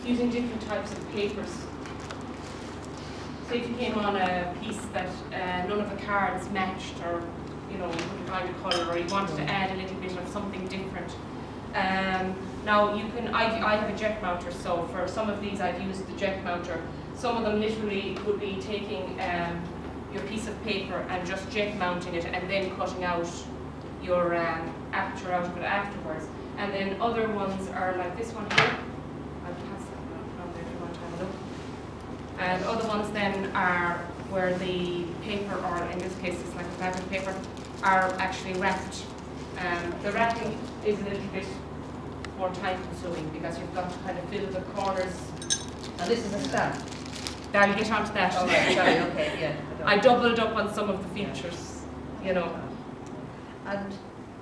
using different types of papers. So if you came on a piece that none of the cards matched, or you couldn't find a colour, or you wanted to add a little bit of something different. Now you can. I have a jet mounter, so for some of these I've used the jet mounter. Some of them literally would be taking your piece of paper and just jet mounting it, and then cutting out your aperture out of it afterwards. And then other ones are like this one here. I'll pass that around there if you want to have a look. And other ones then are where the paper, or in this case it's like a fabric paper, are actually wrapped. The wrapping is a little bit more time consuming because you've got to kind of fill the corners. And this is a stamp? I'll get onto that. Oh, right, sorry, okay, yeah. I doubled up on some of the features, And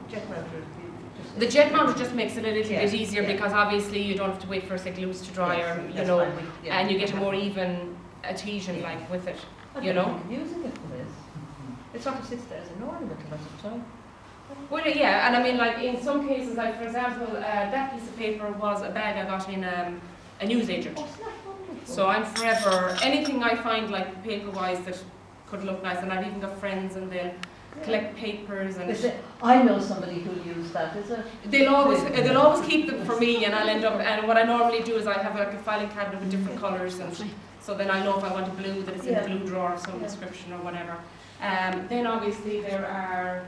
jet mounter? The jet mounter just makes it a little bit easier because obviously you don't have to wait for say glues to dry, or and you get a more even adhesion like with it, Using it for this, it sort of sits there as an ornament a lot of the time. Well, yeah, and I mean, like in some cases, like for example, that piece of paper was a bag I got in a newsagent. Oh, isn't that wonderful? So I'm forever anything I find like paper-wise that could look nice, and I've even got friends and they'll collect papers and. I know somebody who'll use that. Is it? They'll always keep them for me, and I'll end up. And what I normally do is I have like a filing cabinet with different colours, and so then I know if I want a blue that it's in the blue drawer, some description or whatever. Then obviously there are.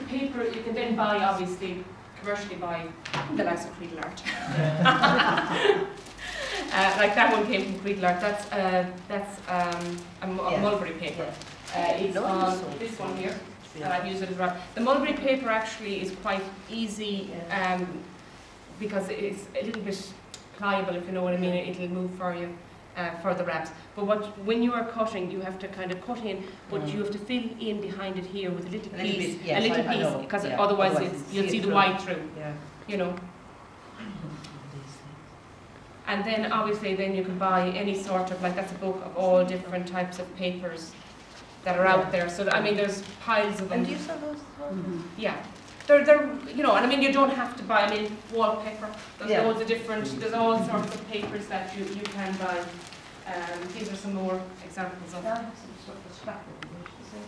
Paper you can then buy, obviously, commercially buy the likes of Creedle Art. Like that one came from Creedle Art. That's a mulberry paper. It's on this one here, and I've used it as well. The mulberry paper actually is quite easy because it's a little bit pliable, if you know what I mean. It'll move for you. For the wraps, but when you are cutting, you have to kind of cut in, but you have to fill in behind it here with a little piece, because otherwise you'll see the white through. And then obviously you can buy any sort of, like that's a book of all different types of papers that are out there. So I mean, there's piles of them. And do you sell those? Yeah. They're and I mean, you don't have to buy, I mean, wallpaper, there's loads of different, there's all sorts of papers that you can buy. These are some more examples of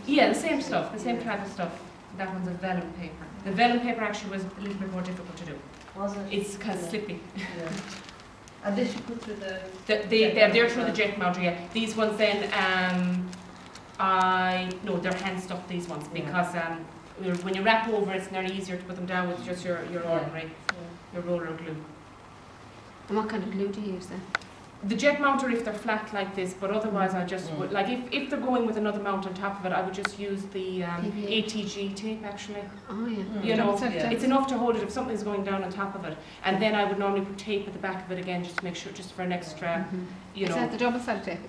the same stuff, the same type of stuff. That one's a vellum paper. The vellum paper actually was a little bit more difficult to do. Was it? It's kind of slippy. Yeah. And this you put through they're through the jet mounter, These ones then, they're hand stuffed, these ones, because when you wrap over, it's nearly easier to put them down with just your ordinary, your roller glue. And what kind of glue do you use then? The jet mounter, if they're flat like this, but otherwise I just would, like if they're going with another mount on top of it, I would just use the ATG tape actually. Oh yeah. It's enough to hold it if something's going down on top of it. And then I would normally put tape at the back of it again, just to make sure, just for an extra, Is that the double-sided tape?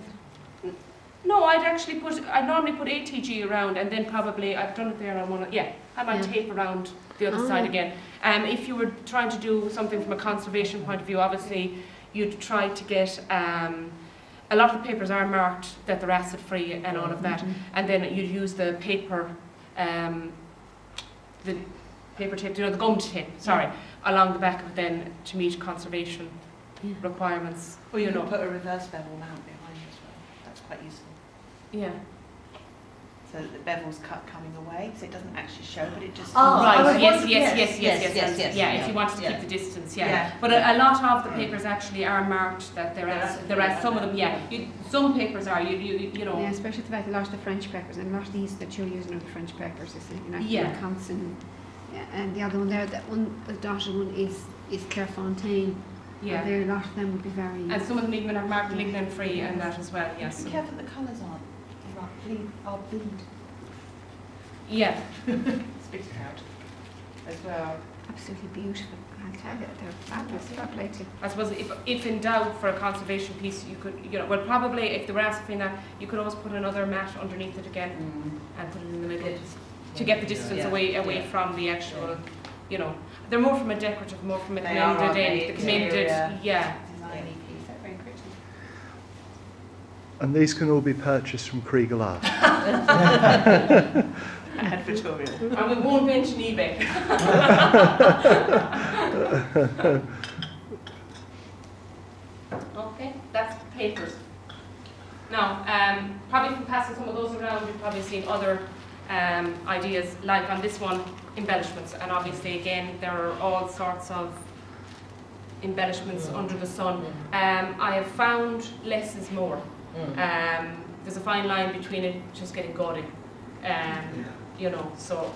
No, I'd normally put ATG around, and then probably, I've done it there on one, I might tape around the other side again. If you were trying to do something from a conservation point of view, obviously, you'd try to get, a lot of the papers are marked that they're acid free and all of that, and then you'd use the paper tape, the gum tape, along the back of it then to meet conservation requirements. Or you put a reverse bevel mount behind as well, that's quite useful. Yeah. So the bevel's coming away, so it doesn't actually show, but it just... Yes. Yeah, if you wanted to keep the distance, But a lot of the papers actually are marked that they're acid. Some of them, some papers are, you know. Yeah, especially about a lot of the French papers, and a lot of these that you're using are the French papers, Compson. And the other one there, the dotted one is Clairefontaine. Yeah. There, a lot of them would be very... And some of them even have marked lignin free and that as well, yes. Be careful the colours are bleed. Yeah. Spit it out as well. Absolutely beautiful. I tell you, they're fabulous. Fair play to you. I suppose if in doubt for a conservation piece, you could, probably if they were asking that, you could always put another mat underneath it again and put it in the middle to get the distance away from the actual, They're more from a decorative, more from a commended end. The commended, And these can all be purchased from Creedle Art. advertorial. And we won't mention eBay. Okay, that's papers. Now, probably from passing some of those around, you've probably seen other ideas, like on this one, embellishments. And obviously, again, there are all sorts of embellishments under the sun. I have found less is more. There's a fine line between it just getting gaudy, you know, so,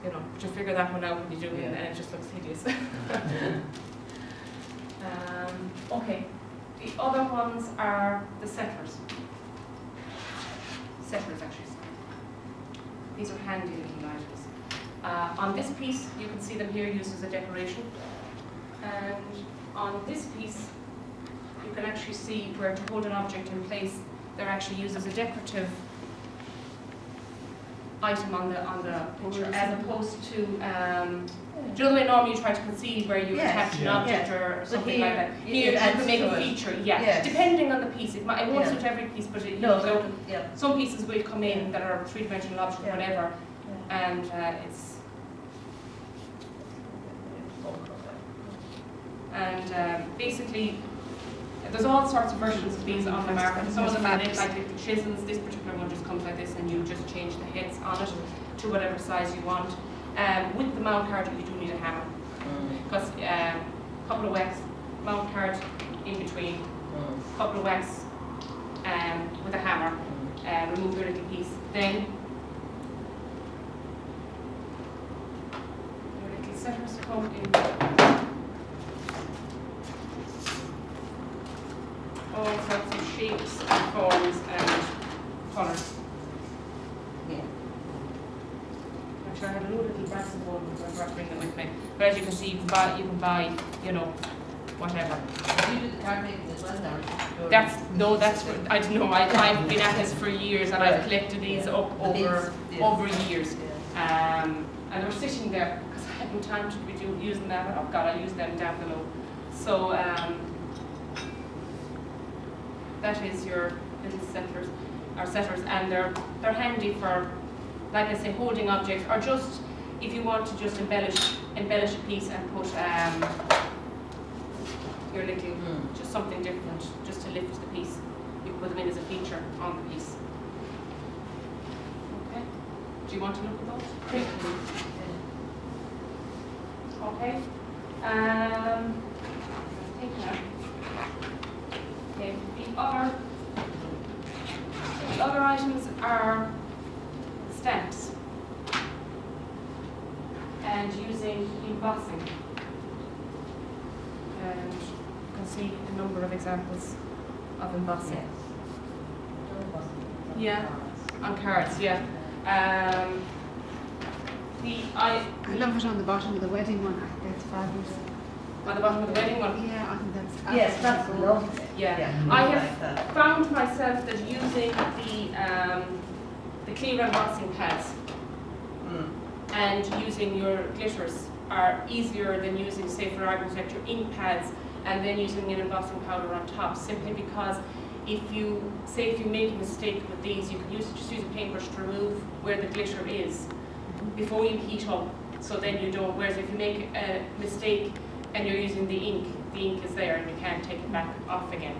you know, but you figure that one out when you do it and it just looks hideous. Okay, the other ones are the settlers. Settlers, actually. These are handy little items. On this piece, you can see them here used as a decoration. And on this piece, you can actually see where to hold an object in place, they're actually used as a decorative item on the picture, as opposed to, do you know the way normally you try to conceive where you attach an object or something like that? Here you can make a feature, depending on the piece. It won't suit every piece, but some pieces will come in that are three-dimensional objects, whatever, and it's. And basically, there's all sorts of versions of these on the market. Some of them are like little chisels. This particular one just comes like this, and you just change the heads on it to whatever size you want. With the mount card, you do need a hammer, because a couple of whacks, mount card in between, couple of whacks with a hammer, remove your little piece. Then your little setters come in. All sorts of shapes and forms and colours. Actually, I had a little brass of one, but I forgot to bring them with me. But as you can see, you can buy, you know, whatever. You do the card making as well now? I don't know. I've been at this for years, and I've collected these up over years. And they were sitting there because I hadn't time to be using them. Oh God, I'll use them down below. So. That is your little settlers, or setters, and they're handy for, like I say, holding objects, or just if you want to just embellish a piece and put your little, just something different, just to lift the piece. You put them in as a feature on the piece. Okay. Do you want to look at those? Okay. Take that. Okay. The other items are stamps and using embossing. And you can see a number of examples of embossing. Yeah, on cards, yeah. I love it on the bottom of the wedding one. I think that's fabulous. On the bottom of the wedding one? Yeah, I think that's fabulous. Yes, that's lovely. Yeah. I have found myself that using the clear embossing pads and using your glitters are easier than using, say for argument's sake, your ink pads and then using an embossing powder on top, simply because if you make a mistake with these, you can just use a paintbrush to remove where the glitter is before you heat up, so then you don't, whereas if you make a mistake and you're using the ink is there and you can't take it back off again.